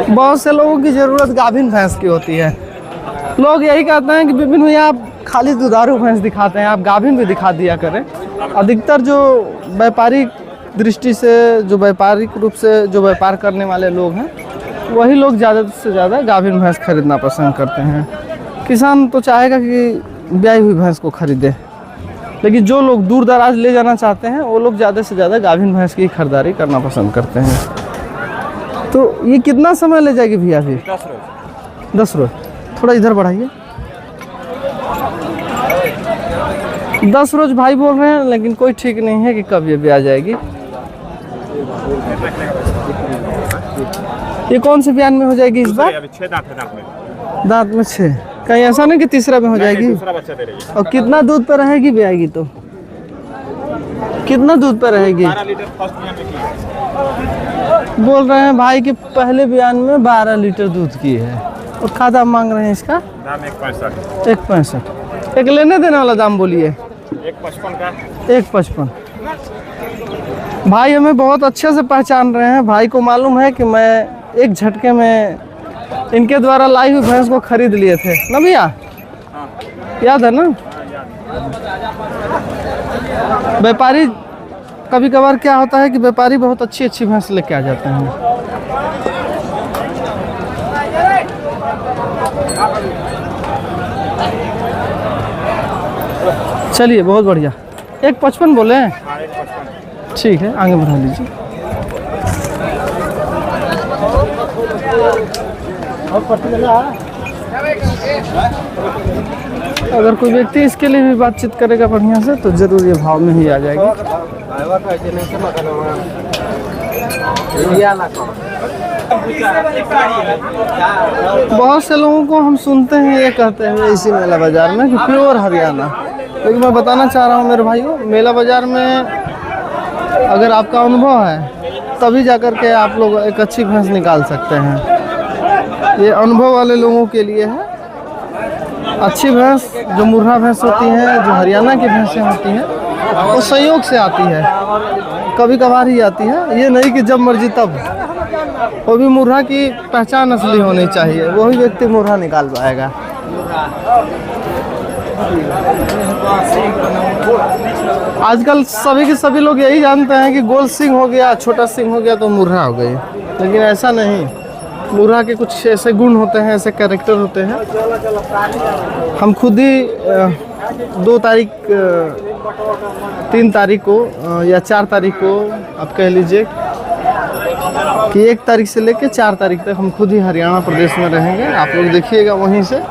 बहुत से लोगों की ज़रूरत गाभिन भैंस की होती है। लोग यही कहते हैं कि विपिन भैया आप खाली दुधारू भैंस दिखाते हैं, आप गाभिन भी दिखा दिया करें। अधिकतर जो व्यापारिक दृष्टि से, जो व्यापारिक रूप से जो व्यापार करने वाले लोग हैं, वही लोग ज़्यादा से ज़्यादा गाभिन भैंस खरीदना पसंद करते हैं। किसान तो चाहेगा कि ब्याई हुई भैंस को खरीदे, लेकिन जो लोग दूर दराज ले जाना चाहते हैं वो लोग ज़्यादा से ज़्यादा गाभिन भैंस की खरीदारी करना पसंद करते हैं। तो ये कितना समय ले जाएगी भैया? अभी 10 रोज। थोड़ा इधर बढ़ाइए। 10 रोज भाई बोल रहे हैं, लेकिन कोई ठीक नहीं है कि कब ये भी आ जाएगी। ये कौन से बयान में हो जाएगी इस बार? अभी 6 दांत है, दांत में 6। कहीं ऐसा नहीं कि तीसरा में हो जाएगी? दूसरा बच्चा दे रही है। और कितना दूध पर रहेगी भी आएगी तो? कितना दूध पर रहेगी? 12 लीटर फर्स्ट बयान में की है। बोल रहे हैं भाई कि पहले बयान में 12 लीटर दूध की है। और क्या दाम मांग रहे हैं इसका? दाम 1.65। 1.65। एक लेने देने वाला दाम बोलिए। 1.55 का। 1.55। भाई हमें बहुत अच्छे से पहचान रहे हैं। भाई को मालूम है कि मैं एक झटके में इनके द्वारा लाई हुई भैंस को खरीद लिए थे ना भैया? याद है ना? व्यापारी कभी कभार क्या होता है कि व्यापारी बहुत अच्छी अच्छी भैंस लेके आ जाते हैं। चलिए, बहुत बढ़िया। 1.55 बोले हैं? ठीक है, आगे बढ़ा लीजिए। अगर कोई व्यक्ति इसके लिए भी बातचीत करेगा बढ़िया से तो जरूर ये भाव में ही आ जाएगी। बहुत से लोगों को हम सुनते हैं ये कहते हैं इसी मेला बाजार में कि प्योर हरियाणा, लेकिन मैं बताना चाह रहा हूँ मेरे भाइयों, मेला बाजार में अगर आपका अनुभव है तभी जाकर के आप लोग एक अच्छी भैंस निकाल सकते हैं। ये अनुभव वाले लोगों के लिए है। अच्छी भैंस जो मुर्रा भैंस होती है, जो हरियाणा की भैंसें होती हैं, वो संयोग से आती है, कभी कभार ही आती है। ये नहीं कि जब मर्जी तब। वो भी मुर्रा की पहचान असली होनी चाहिए, वही व्यक्ति मुर्रा निकाल पाएगा। आजकल सभी के सभी लोग यही जानते हैं कि गोल सिंह हो गया, छोटा सिंह हो गया तो मुर्रा हो गई, लेकिन ऐसा नहीं। मुर्रा के कुछ ऐसे गुण होते हैं, ऐसे कैरेक्टर होते हैं। हम खुद ही 2 तारीख 3 तारीख को या 4 तारीख को आप कह लीजिए कि 1 तारीख से लेकर 4 तारीख तक हम खुद ही हरियाणा प्रदेश में रहेंगे। आप लोग देखिएगा वहीं से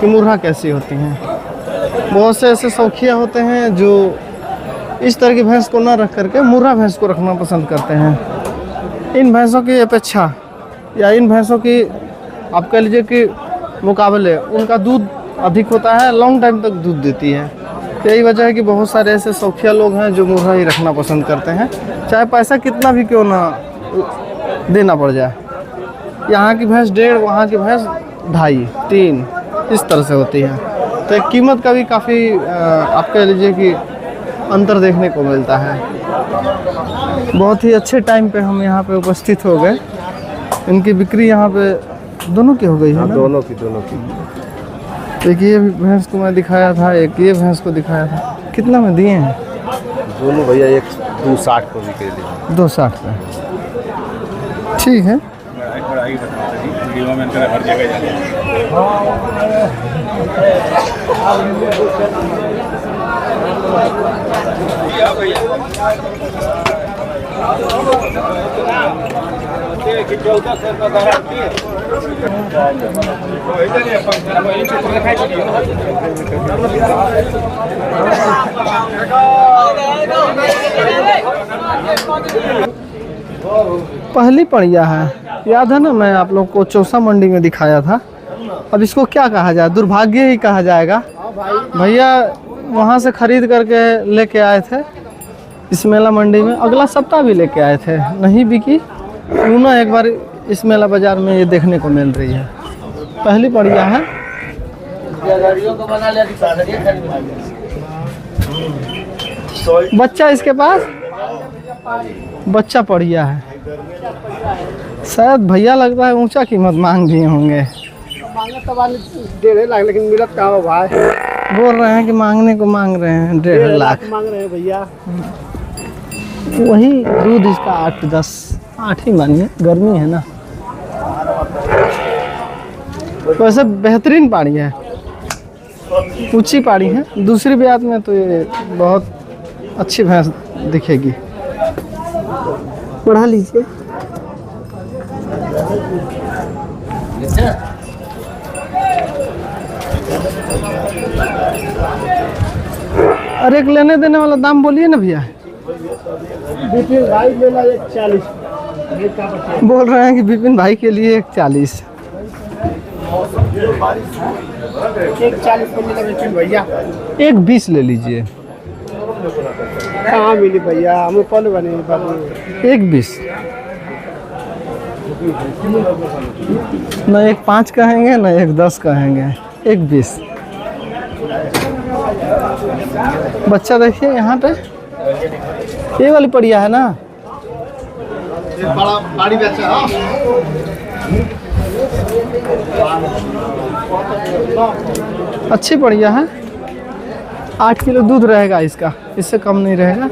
कि मुर्रा कैसी होती हैं। बहुत से ऐसे शौकिया होते हैं जो इस तरह की भैंस को न रख करके मुर्रा भैंस को रखना पसंद करते हैं। इन भैंसों की अपेक्षा या इन भैंसों की आप कह लीजिए कि मुकाबले उनका दूध अधिक होता है, लॉन्ग टाइम तक दूध देती है। यही वजह है कि बहुत सारे ऐसे शौकिया लोग हैं जो मुर्रा ही रखना पसंद करते हैं, चाहे पैसा कितना भी क्यों ना देना पड़ जाए। यहाँ की भैंस 1.5, वहाँ की भैंस 2.5, 3 इस तरह से होती है। तो कीमत का भी काफ़ी आप कह लीजिए कि अंतर देखने को मिलता है। बहुत ही अच्छे टाइम पे हम यहाँ पे उपस्थित हो गए। इनकी बिक्री यहाँ पे दोनों की हो गई है ना? दोनों की। एक ये भैंस को मैं दिखाया था, एक ये भैंस को दिखाया था। कितना में दिए हैं दोनों भैया? 260 को भी के लिए। 260 का, ठीक है। हर जगह जाते हैं। पहली पड़िया है, याद है ना? मैं आप लोग को चौसा मंडी में दिखाया था। अब इसको क्या कहा जाए? दुर्भाग्य ही कहा जाएगा। भैया वहाँ से खरीद करके लेके आए थे इस मेला मंडी में, अगला सप्ताह भी लेके आए थे, नहीं बिकी। पुनः एक बार इस मेला बाजार में ये देखने को मिल रही है। पहली बढ़िया है। बच्चा इसके पास बच्चा बढ़िया है। शायद भैया लगता है ऊंचा कीमत मांग दिए होंगे। 1.5 लाख, लेकिन मिलत कहाँ हो भाई? बोल रहे हैं कि मांगने को मांग रहे हैं 1.5 लाख मांग रहे हैं भैया। वही दूध इसका 8-10, 8 ही मानिए, गर्मी है ना। वैसे बेहतरीन पाड़ी है, ऊंची पाड़ी है। दूसरी ब्यात में तो ये बहुत अच्छी भैंस दिखेगी। बढ़ा लीजिए। अरे एक लेने देने वाला दाम बोलिए ना भैया। विपिन भाई लेला 140। बोल रहे हैं कि विपिन भाई के लिए 140। 140 को मिला विपिन भैया। 120 ले लीजिए। कहाँ मिली भैया? हमें पल बने बाबू। 120 न 1.5 कहेंगे न 1.10 कहेंगे, 1.20। बच्चा देखिए यहाँ पे, ये वाली बढ़िया है ना। बड़ा बड़ी बच्चा है। अच्छी बढ़िया है। 8 किलो दूध रहेगा इसका, इससे कम नहीं रहेगा।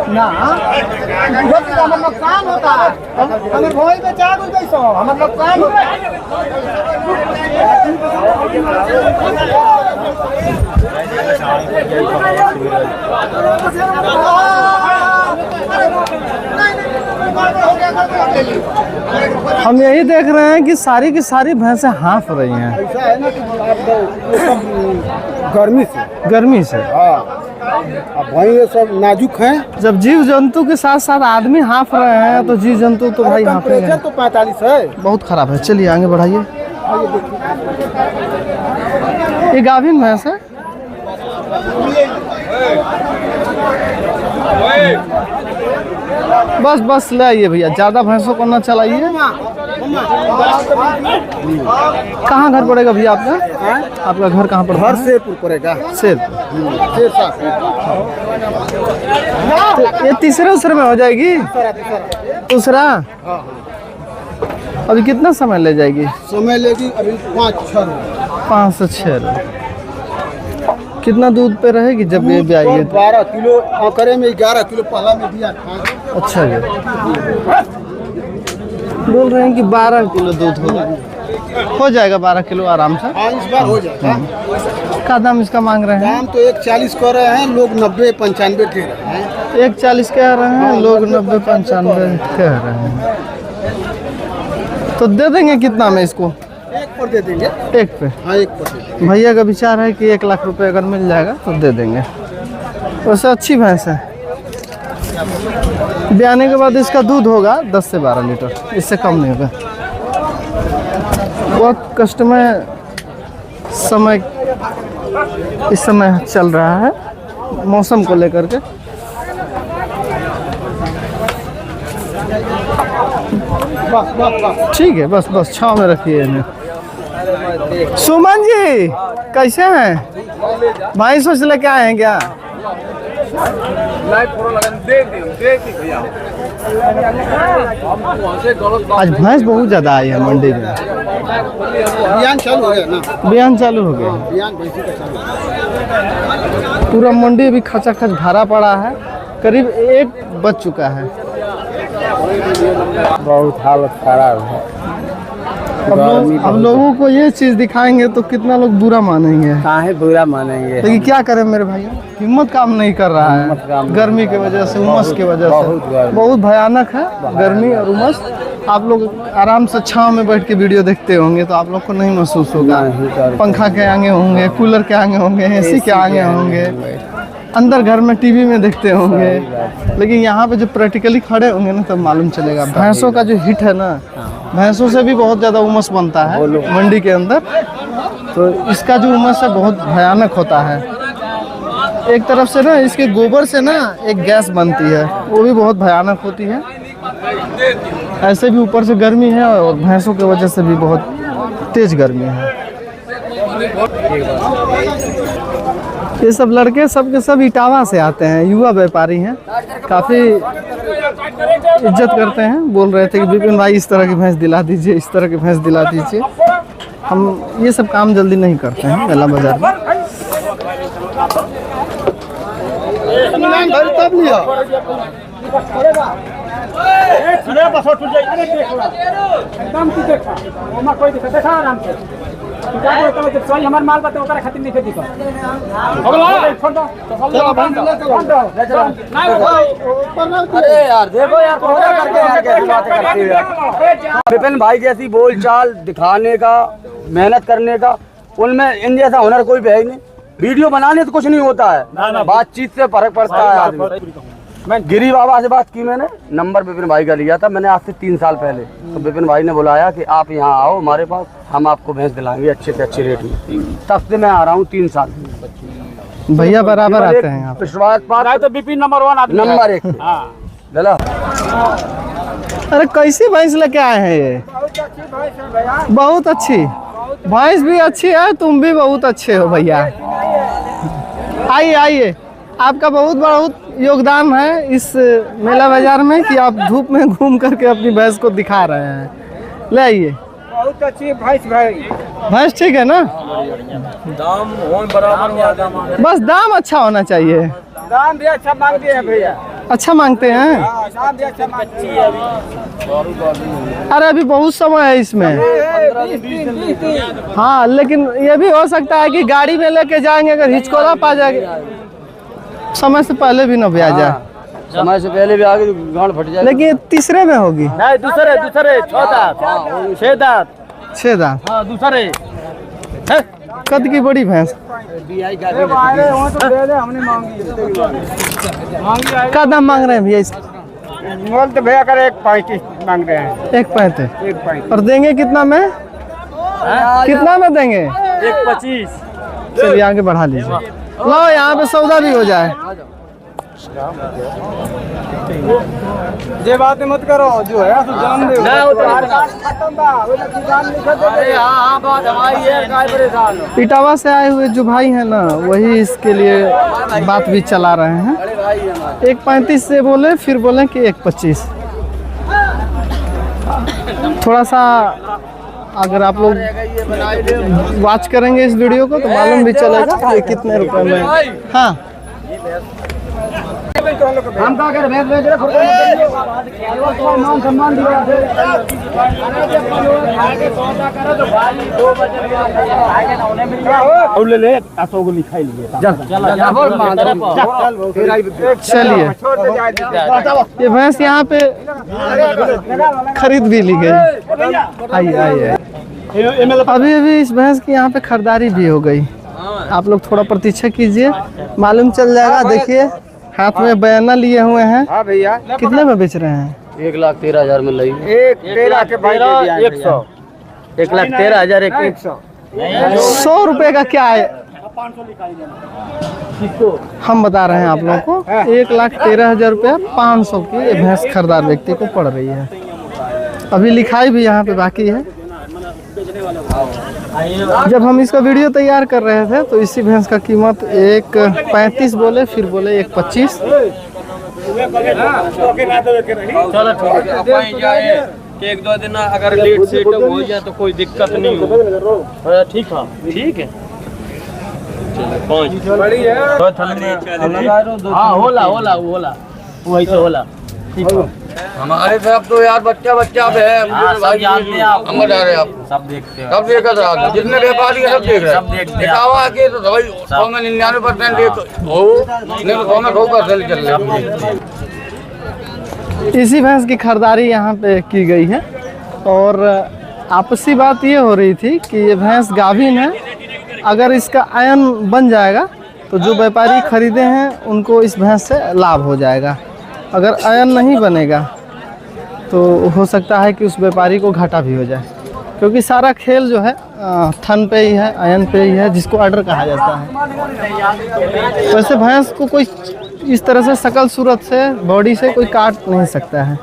ना हमारे नुकसान होता है। हमें भोई में चार कुछ कैसो हमारे नुकसान होता है। हम यही देख रहे हैं कि सारी की सारी भैंसें हाँफ रही हैं। ऐसा है ना कि गर्मी से। हाँ, अब भाई ये सब नाजुक हैं। जब जीव जंतु के साथ साथ आदमी हाँफ रहे हैं तो जीव जंतु तो भाई हाँफेंगे। टेम्परेचर तो 45 है। बहुत खराब है। चलिए आगे बढ़ाइए। ये गाभिन भैंस है। बस बस ले आइए भैया, ज्यादा भैंसों को ना चलाइए। कहाँ घर पड़ेगा भैया आपका? आपका घर कहाँ पड़ेगा? घर शेरपुर पड़ेगा। शेरपुर। तो ये तीसरे उसरे में हो जाएगी? दूसरा अभी कितना समय ले जाएगी? समय लेगी अभी 5 से 6। कितना दूध पे रहेगी जब ये भी आएगी? 12 किलो आंकड़े में 11 किलो पहला में दिया था। अच्छा जी। बोल रहे हैं कि 12 किलो दूध होगा, हो जाएगा 12 किलो आराम से। हाँ, इस बार हो जाएगा। का दाम इसका मांग रहे हैं? दाम तो 140 कर रहे हैं लोग, 90-95 दे रहे हैं। 140 कह रहे हैं लोग, 90-95 कह रहे हैं। तो दे देंगे कितना में इसको? 1 पर दे देंगे। 1 पे? हाँ, 1 पर दे देंगे। भैया का विचार है कि 1 लाख रुपए अगर मिल जाएगा तो दे देंगे। वैसे अच्छी भैंस है। ब्याने के बाद इसका दूध होगा 10 से 12 लीटर, इससे कम नहीं होगा। बहुत कष्ट में समय इस समय चल रहा है मौसम को लेकर के। ठीक है, बस बस छाँव में रखिए इन्हें। सुमन जी कैसे हैं भाई? सोच लेके आए हैं क्या? आज भैंस बहुत ज्यादा आई है मंडी में। बयान चालू हो गया ना? बयान चालू हो गया। बयान भैंसी का चालू। पूरा मंडी अभी खचाखच भरा पड़ा है। करीब 1 बज चुका है। बहुत हालत खराब है। अब लोगों को ये चीज दिखाएंगे तो कितना लोग बुरा मानेंगे। काहे बुरा मानेंगे? लेकिन क्या करें मेरे भाई, हिम्मत काम नहीं कर रहा है। गर्मी की वजह से, उमस की वजह से बहुत भयानक है गर्मी और उमस। आप लोग आराम से छांव में बैठ के वीडियो देखते होंगे तो आप लोग को नहीं महसूस होगा। पंखा के आगे होंगे, कूलर के आगे होंगे, एसी के आगे होंगे, अंदर घर में टीवी में देखते होंगे। लेकिन यहाँ पे जो प्रैक्टिकली खड़े होंगे ना तब मालूम चलेगा। भैंसों का जो हिट है ना, भैंसों से भी बहुत ज़्यादा उमस बनता है मंडी के अंदर। तो इसका जो उमस है बहुत भयानक होता है। एक तरफ से ना इसके गोबर से ना एक गैस बनती है, वो भी बहुत भयानक होती है। ऐसे भी ऊपर से गर्मी है और भैंसों की वजह से भी बहुत तेज गर्मी है। ये सब लड़के सब के सब इटावा से आते हैं, युवा व्यापारी हैं, काफ़ी इज्जत करते हैं। बोल रहे थे कि विपिन भाई इस तरह की भैंस दिला दीजिए, इस तरह की भैंस दिला दीजिए। हम ये सब काम जल्दी नहीं करते हैं मेला बाजार में। हमारे माल बताओ खातिर नहीं खेती अरे यार देखो यार करके यार कैसी बातें करते हो यार। विपिन भाई जैसी बोलचाल दिखाने का, मेहनत करने का, उनमें इन जैसा हुनर कोई भी है ही नहीं। वीडियो बनाने तो कुछ नहीं होता है, बातचीत से फर्क पड़ता है आदमी। मैं गिरी बाबा से बात की, मैंने नंबर विपिन भाई का लिया था मैंने आज से 3 साल पहले। तो विपिन भाई ने बुलाया कि आप यहाँ आओ हमारे पास, हम आपको भैंस दिलाएंगे अच्छे से अच्छे रेट में। तब से मैं आ रहा हूँ 3 साल। भैया बराबर आते हैं यहाँ पे। विश्वास पात्र तो विपिन नंबर 1 आदमी नंबर 1 चला। अरे कैसी भैंस लेके आए हैं ये? बहुत अच्छी भैंस भी अच्छी है, तुम भी बहुत अच्छे हो भैया। आइए आइए, आपका बहुत योगदान है इस मेला बाजार में कि आप धूप में घूम करके अपनी भैंस को दिखा रहे हैं। ले आइए। बहुत अच्छी भैंस भाई। भैंस ठीक है ना? दाम बराबर, बस दाम अच्छा होना चाहिए। दाम भी अच्छा मांगते हैं भैया। अच्छा मांगते हैं? दाम भी अच्छा मांगते हैं। अरे अभी बहुत समय है इसमें। हाँ, लेकिन ये भी हो सकता है कि गाड़ी में लेके जाएंगे, अगर हिचकोला पा जाएगा समय से पहले भी न भी आ जाए। समय से पहले भी आगे गांड फट जाए। लेकिन तीसरे में होगी। नहीं, दूसरे 6 दांत 6 दांत। हाँ दूसरे कद की बड़ी भैंस। क्या दाम मांग रहे हैं भैया इसका? मोल तो भैया कर 1.35 मांग रहे हैं। 1.35 और देंगे कितना में? कितना में देंगे? 1.25। चलिए आगे बढ़ा लीजिए। लो यहाँ पे सौदा भी हो जाए। ये बातें मत करो, जो है तो जान दे। इटावा से आए हुए जो भाई हैं ना, वही इसके लिए बात भी चला रहे हैं। 1.35 से बोले, फिर बोले कि 1.25। थोड़ा सा अगर आप लोग वॉच करेंगे इस वीडियो को तो मालूम भी चलेगा कि कितने रुपए में। हाँ हम क्या कर भैंस बेच रहे, मान सम्मान दिया। ले ले 800 को लिखाई लिए। चलिए, ये भैंस यहाँ पे खरीद भी ली गई। आइए आइए। अभी अभी इस भैंस की यहाँ पे खरीदारी भी हो गई। आप लोग थोड़ा प्रतीक्षा कीजिए, मालूम चल जाएगा। देखिए हाथ में बयाना लिए हुए हैं। हाँ भैया, कितने में बेच रहे हैं? 1,13,000 में लगी। 1,13 के भाई 100 1,13,000 100। 100 रुपए का क्या है? हम बता रहे हैं आप लोगों को 1,13,000 रुपया 500 की ये भैंस खरीदार व्यक्ति को पड़ रही है। अभी लिखाई भी यहाँ पे बाकी है। जब हम इसका वीडियो तैयार कर रहे थे तो इसी भैंस का कीमत 1.35 बोले, फिर बोले 1.25। चलो ठीक है, 1-2 दिन अगर लेट सेट हो जाए तो कोई दिक्कत नहीं हो। ठीक है ठीक है। हाँ होला वही तो होला। ठीक है। हमारे तरफ तो यार बच्चा पे है। सब जानते हैं आप, हम बता रहे हैं आप सब देखते हैं, सब देख रहे, जितने व्यापारी है सब देख रहे सब देखते हैं। दिखावा के तो भाई 100 में 99% हो, नहीं तो 100 में 2% चल रहे हैं। इसी भैंस की खरीदारी यहाँ पे की गई है और आपसी बात ये हो रही थी कि ये भैंस गाभिन है। अगर इसका आयन बन जाएगा तो जो व्यापारी खरीदे हैं उनको इस भैंस से लाभ हो जाएगा। अगर आयन नहीं बनेगा तो हो सकता है कि उस व्यापारी को घाटा भी हो जाए, क्योंकि सारा खेल जो है थन पे ही है, अयन पे ही है, जिसको अडर कहा जाता है। वैसे भैंस को कोई इस तरह से शकल सूरत से, बॉडी से कोई काट नहीं सकता है।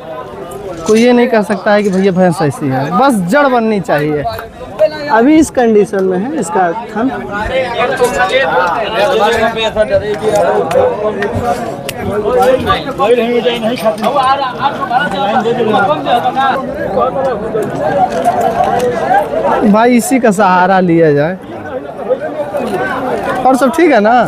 कोई ये नहीं कह सकता है कि भैया भैंस ऐसी है, बस जड़ बननी चाहिए। अभी इस कंडीशन में है इसका थन। भाई इसी का सहारा लिया जाए। और सब ठीक है ना?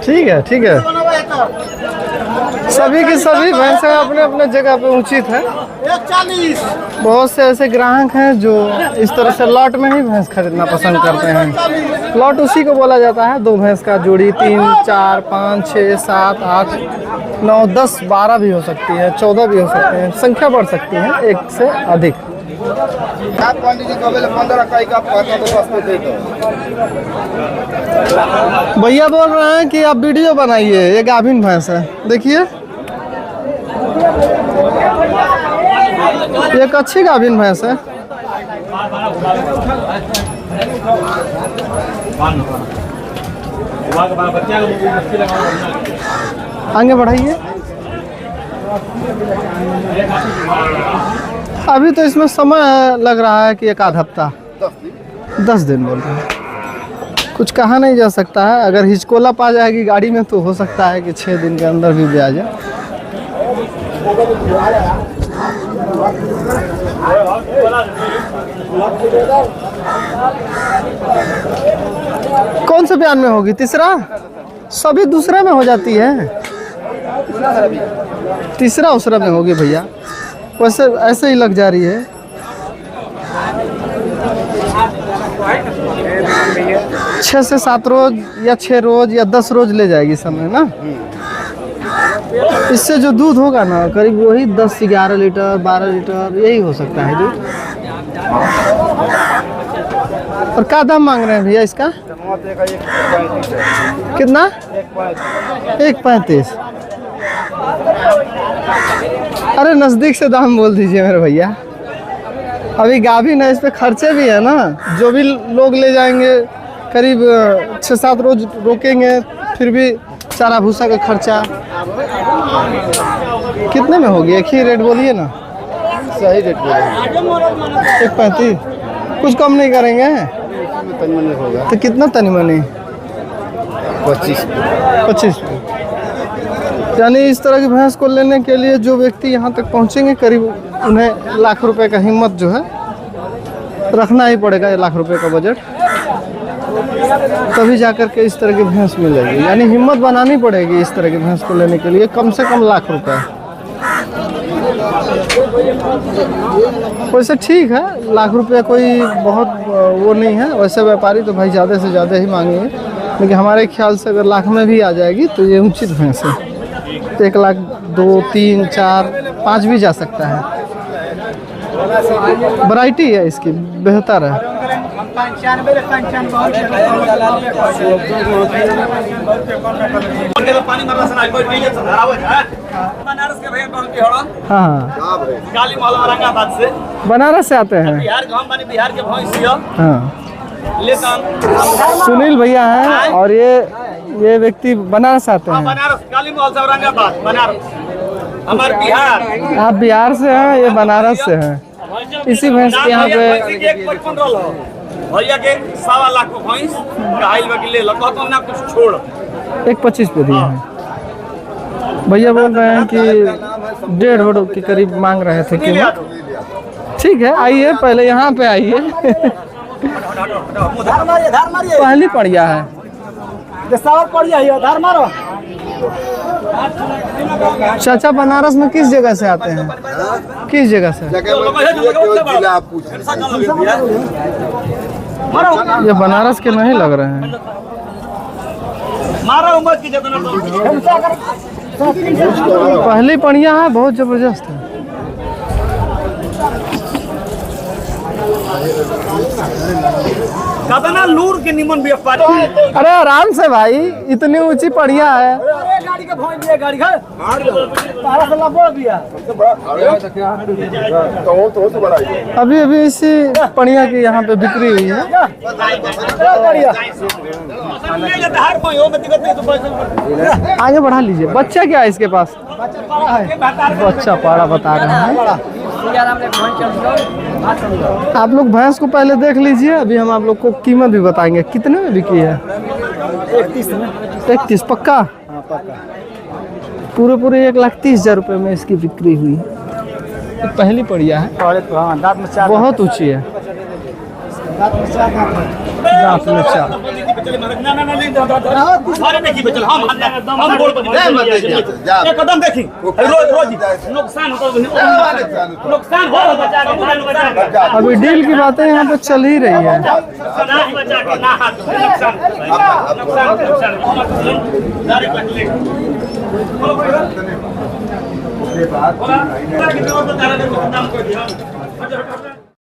ठीक है, ठीक है। सभी की सभी भैंसें अपने अपने जगह पे उचित है। 140 बहुत से ऐसे ग्राहक हैं जो इस तरह से लॉट में ही भैंस खरीदना पसंद करते हैं। लॉट उसी को बोला जाता है, 2 भैंस का जोड़ी, 3, 4, 5, 6, 7, 8, 9, 10, 12 भी हो सकती है, 14 भी हो सकते हैं, संख्या बढ़ सकती है 1 से अधिक। भैया बोल रहे हैं कि आप वीडियो बनाइए, ये गाभिन भैंस है, देखिए ये एक अच्छी गाभिन भैंस है। आगे बढ़ाइए। अभी तो इसमें समय लग रहा है कि 1 हफ्ता 10 दिन बोल रहे हैं। कुछ कहा नहीं जा सकता है। अगर हिचकोला पा जाएगी गाड़ी में तो हो सकता है कि 6 दिन के अंदर भी आ जाए। कौन से बयान में होगी? तीसरा? सभी दूसरे में हो जाती है, तीसरा उसरा में होगी भैया। वैसे ऐसे ही लग जा रही है। छः से 7 रोज या 6 रोज या 10 रोज ले जाएगी समय ना। इससे जो दूध होगा ना करीब वही 10-11 लीटर 12 लीटर यही हो सकता है दूध। और क्या दाम मांग रहे हैं भैया इसका? कितना? 1.35। अरे नज़दीक से दाम बोल दीजिए मेरे भैया। अभी गाभिन है, इस पे खर्चे भी है ना। जो भी लोग ले जाएंगे करीब 6-7 रोज रोकेंगे, फिर भी चारा भूसा का खर्चा। कितने में होगी? एक ही रेट बोलिए ना, सही रेट बोलिए। 1.35। कुछ कम नहीं करेंगे? तनी मनी होगा तो कितना तनी मनी? 25। यानी इस तरह की भैंस को लेने के लिए जो व्यक्ति यहाँ तक पहुँचेंगे करीब उन्हें लाख रुपए का हिम्मत जो है रखना ही पड़ेगा। 1 लाख रुपए का बजट, तभी जाकर के इस तरह की भैंस मिलेगी। यानी हिम्मत बनानी पड़ेगी इस तरह की भैंस को लेने के लिए, कम से कम लाख रुपए। वैसे ठीक है, लाख रुपया कोई बहुत वो नहीं है। वैसे व्यापारी तो भाई ज़्यादा से ज़्यादा ही मांगेंगे, लेकिन हमारे ख्याल से अगर लाख में भी आ जाएगी तो ये उचित भैंस है। 1 लाख 2, 3, 4, 5 भी जा सकता है। वैरायटी है इसकी, बेहतर है। हाँ, बनारस से आते हैं। हाँ, सुनील भैया हैं और ये व्यक्ति बनारस आते हैं। बनारस काली महल से औरंगाबाद बनारस हमारे बिहार। आप बिहार से हैं, ये बनारस से हैं। इसी भैंस के यहाँ पे भैया के 1.25 लाख को भैंस कहाइल बाकी ले लो, कहतो ना कुछ छोड़। 1.25 पे दिए हैं। भैया बोल रहे हैं कि 150 के करीब मांग रहे थे कीमत। ठीक है, आइए पहले यहाँ पे आइए। धार मारिए पहली पड़िया है। सावर पड़िया है, धार मारो। चाचा बनारस में किस जगह से आते हैं? किस जगह से? ये बनारस के नहीं लग रहे हैं। पहली पड़िया है, बहुत जबरदस्त है। लूर के निमन भी अरे आराम से भाई, इतनी ऊंची पड़िया है। गाड़ी के भोज दिया, गाड़ी घर तारा से लबो दिया। अभी अभी इसी पड़िया की यहाँ पे बिक्री हुई है। आगे बढ़ा लीजिए। बच्चा क्या है इसके पास? बच्चा पाड़ा बता रहे हैं। आप लोग भैंस को पहले देख लीजिए, अभी हम आप लोग को कीमत भी बताएंगे। कितने में बिकी है? 31 पक्का? पूरे 1,30,000 रुपये में इसकी बिक्री हुई। पहली पड़िया है, बहुत ऊंची है। दांत में चार। कदम देखी रोज नुकसान हो। अभी डील की बातें यहाँ पे चल ही रही है। नुकसान